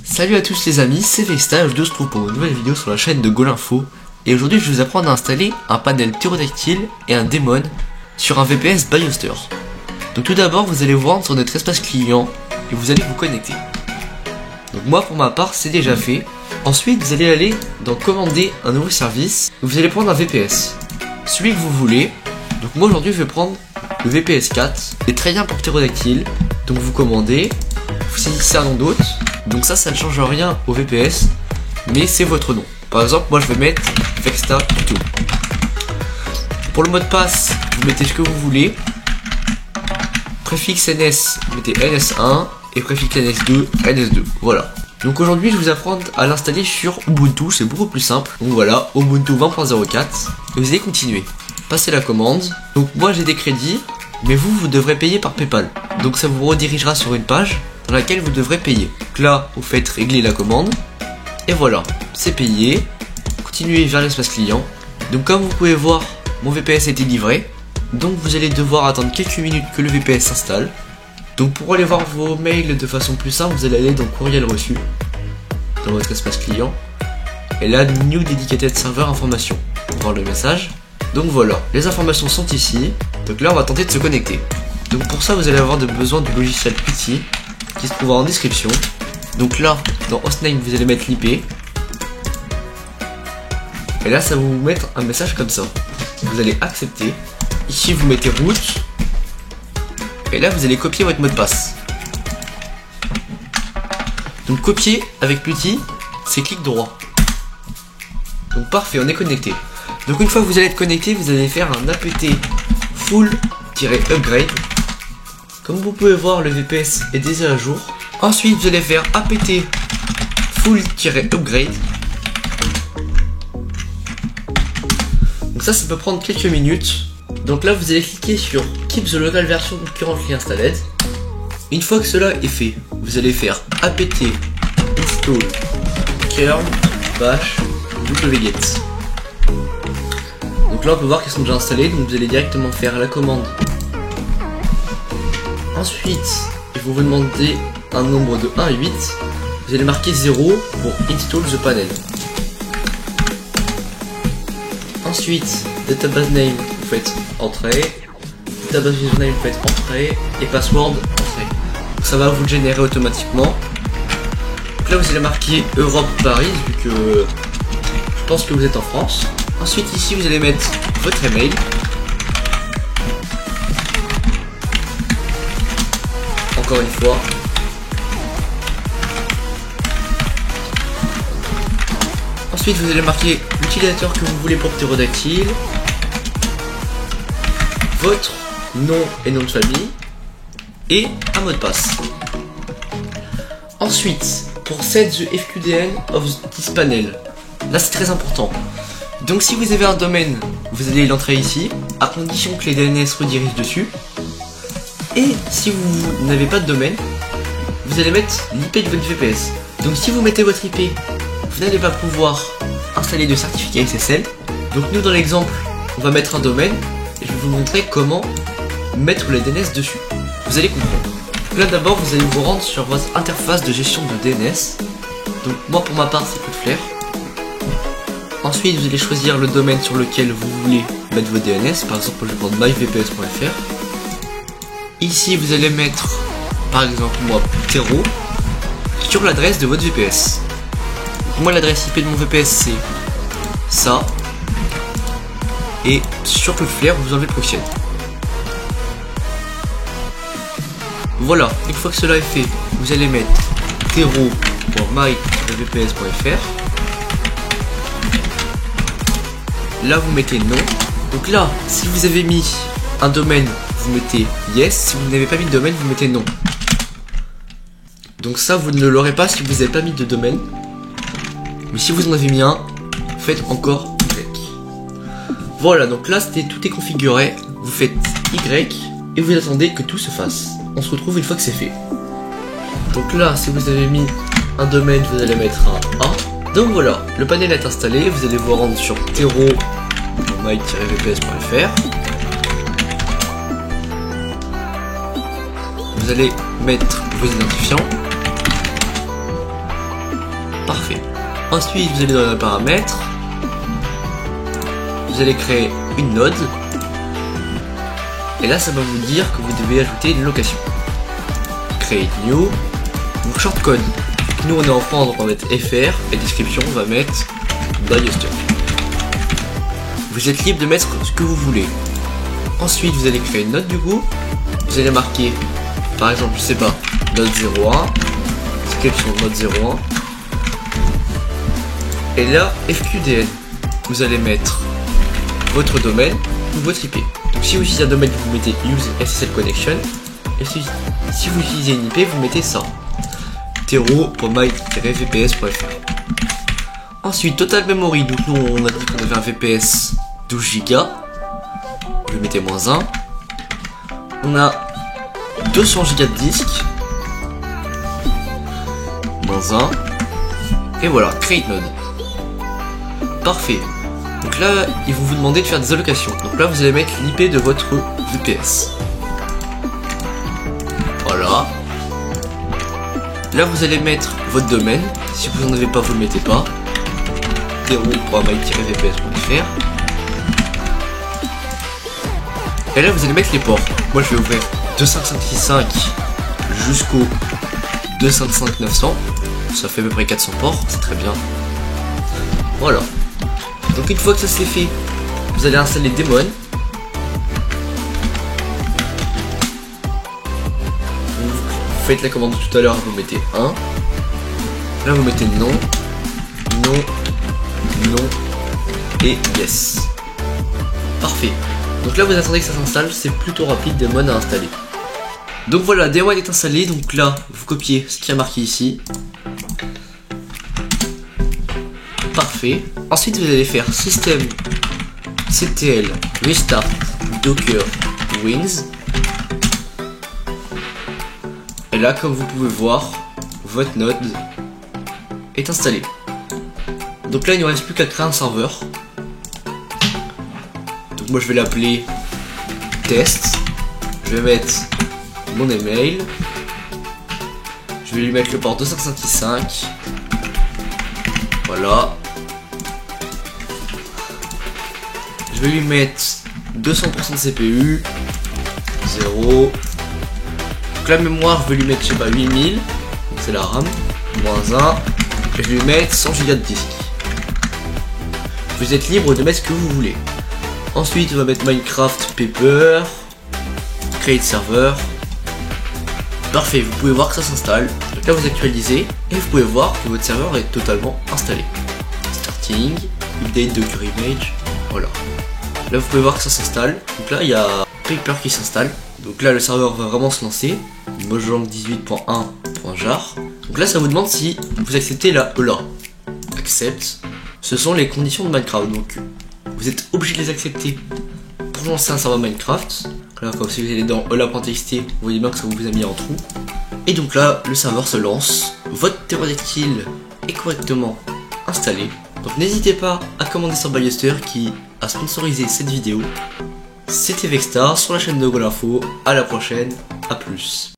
Salut à tous les amis, c'est Vexta, je se trouve pour une nouvelle vidéo sur la chaîne de Golinfo. Et aujourd'hui je vais vous apprendre à installer un panel ptérodactyle et un démon sur un VPS BioSter. Donc tout d'abord vous allez vous rendre sur notre espace client et vous allez vous connecter. Donc moi pour ma part c'est déjà fait. Ensuite vous allez aller dans commander un nouveau service. Vous allez prendre un VPS, celui que vous voulez. Donc moi aujourd'hui je vais prendre le VPS 4, c'est très bien pour ptérodactyle. Donc vous commandez, vous saisissez un nom d'hôte. Donc ça ne change rien au VPS, mais c'est votre nom. Par exemple, moi je vais mettre Vexta Tuto. Pour le mot de passe, vous mettez ce que vous voulez. Préfixe NS, vous mettez NS1 et préfixe NS2, NS2. Voilà. Donc aujourd'hui, je vais vous apprendre à l'installer sur Ubuntu, c'est beaucoup plus simple. Donc voilà, Ubuntu 20.04. Et vous allez continuer. Passez la commande. Donc moi j'ai des crédits, mais vous devrez payer par PayPal. Donc ça vous redirigera sur une page dans laquelle vous devrez payer. Donc là, vous faites régler la commande. Et voilà, c'est payé. Continuez vers l'espace client. Donc comme vous pouvez voir, mon VPS a été livré. Donc vous allez devoir attendre quelques minutes que le VPS s'installe. Donc pour aller voir vos mails de façon plus simple, vous allez aller dans courriel reçu, dans votre espace client. Et là, New Dedicated Server Information, pour voir le message. Donc voilà, les informations sont ici. Donc là, on va tenter de se connecter. Donc pour ça, vous allez avoir besoin du logiciel Pity, qui se trouvera en description. Donc là, dans hostname, vous allez mettre l'IP. Et là, ça va vous mettre un message comme ça. Vous allez accepter. Ici, vous mettez root. Et là, vous allez copier votre mot de passe. Donc copier avec Pity, c'est clic droit. Donc parfait, on est connecté. Donc une fois que vous allez être connecté, vous allez faire un apt full-upgrade. Comme vous pouvez voir, le VPS est déjà à jour. Ensuite, vous allez faire apt full-upgrade. Donc ça peut prendre quelques minutes. Donc là, vous allez cliquer sur Keep the local version currently installed. Une fois que cela est fait, vous allez faire apt install curl bash wget. Donc là, on peut voir qu'elles sont déjà installées. Donc vous allez directement faire la commande. Ensuite, il faut vous demander un nombre de 1 à 8. Vous allez marquer 0 pour install the panel. Ensuite, database name, vous faites entrée. Database username, vous faites entrée. Et password, entrée. Donc ça va vous le générer automatiquement. Donc là, vous allez marquer Europe Paris, vu que je pense que vous êtes en France. Ensuite, ici, vous allez mettre votre email. Encore une fois. Ensuite, vous allez marquer l'utilisateur que vous voulez pour ptérodactyle, votre nom et nom de famille, et un mot de passe. Ensuite, pour set the FQDN of this panel, là c'est très important. Donc si vous avez un domaine, vous allez l'entrer ici, à condition que les DNS redirigent dessus. Et si vous n'avez pas de domaine, vous allez mettre l'IP de votre VPS. Donc si vous mettez votre IP, vous n'allez pas pouvoir installer de certificat SSL. Donc nous dans l'exemple, on va mettre un domaine et je vais vous montrer comment mettre les DNS dessus. Vous allez comprendre. Donc là d'abord, vous allez vous rendre sur votre interface de gestion de DNS. Donc moi pour ma part c'est Cloudflare. Ensuite vous allez choisir le domaine sur lequel vous voulez mettre vos DNS. Par exemple je vais prendre myvps.fr. Ici vous allez mettre par exemple moi Ptero sur l'adresse de votre VPS. Donc, moi l'adresse IP de mon VPS c'est ça. Et sur Cloudflare vous enlevez le proxy. Voilà, une fois que cela est fait, vous allez mettre ptero.my.vps.fr. Là vous mettez non. Donc là, si vous avez mis un domaine, vous mettez yes. Si vous n'avez pas mis de domaine, vous mettez non. Donc ça, vous ne l'aurez pas si vous n'avez pas mis de domaine. Mais si vous en avez mis un, faites encore Y. Voilà, donc là tout est configuré. Vous faites Y et vous attendez que tout se fasse. On se retrouve une fois que c'est fait. Donc là, si vous avez mis un domaine, vous allez mettre un A. Donc voilà, le panel est installé. Vous allez vous rendre sur ptero.my-vps.fr. Vous allez mettre vos identifiants. Parfait. Ensuite, vous allez dans les paramètres. Vous allez créer une node. Et là, ça va vous dire que vous devez ajouter une location. Create new. Donc shortcode. Nous, on est en France, donc on va mettre FR. Et description, on va mettre BioStuff. Vous êtes libre de mettre ce que vous voulez. Ensuite, vous allez créer une note du coup. Vous allez marquer, par exemple, je sais pas, note 01. Description note 01. Et là, FQDN, vous allez mettre votre domaine ou votre IP. Donc si vous utilisez un domaine, vous mettez use SSL connection. Et si vous utilisez une IP, vous mettez ça. tero.my-vps.fr. Ensuite, total memory. Donc nous, on a dit qu'on avait un VPS 12 Go. Vous mettez -1. On a 200 Go de disque. -1. Et voilà, create node. Parfait. Donc là, ils vont vous demander de faire des allocations. Donc là, vous allez mettre l'IP de votre VPS. Voilà. Là, vous allez mettre votre domaine. Si vous n'en avez pas, vous ne le mettez pas. tero.my-vps.fr. Et là, vous allez mettre les ports. Moi, je vais ouvrir 25565 jusqu'au 255-900. Ça fait à peu près 400 ports. C'est très bien. Voilà. Donc une fois que ça c'est fait, vous allez installer Daemon. Vous faites la commande de tout à l'heure, vous mettez 1. Là vous mettez non, non, non et yes. Parfait. Donc là vous attendez que ça s'installe, c'est plutôt rapide Daemon à installer. Donc voilà, Daemon est installé, donc là vous copiez ce qui a marqué ici. Parfait. Ensuite, vous allez faire system ctl restart docker wins. Et là, comme vous pouvez voir, votre node est installée. Donc là, il ne reste plus qu'à créer un serveur. Donc moi, je vais l'appeler test. Je vais mettre mon email. Je vais lui mettre le port 255. Voilà. Je vais lui mettre 200% de CPU, 0. Donc la mémoire, je vais lui mettre, je sais pas, 8000, c'est la RAM, -1. Et je vais lui mettre 100 Go de disque. Vous êtes libre de mettre ce que vous voulez. Ensuite, on va mettre Minecraft Paper, Create Server. Parfait, vous pouvez voir que ça s'installe. Donc là, vous actualisez et vous pouvez voir que votre serveur est totalement installé. Starting, Update Docker Image, voilà. Là vous pouvez voir que ça s'installe. Donc là il y a Paper qui s'installe. Donc là le serveur va vraiment se lancer. Mojang 18.1.jar. Donc là ça vous demande si vous acceptez la ELA. Accept. Ce sont les conditions de Minecraft. Donc vous êtes obligé de les accepter pour lancer un serveur Minecraft. Là comme si vous allez dans ELA.txt, vous voyez bien que ça vous a mis en trou. Et donc là le serveur se lance. Votre ptérodactyle est correctement installé. Donc n'hésitez pas à commander sur BioStuff qui a sponsorisé cette vidéo. C'était Vexstar sur la chaîne de Golinfo. À la prochaine, à plus.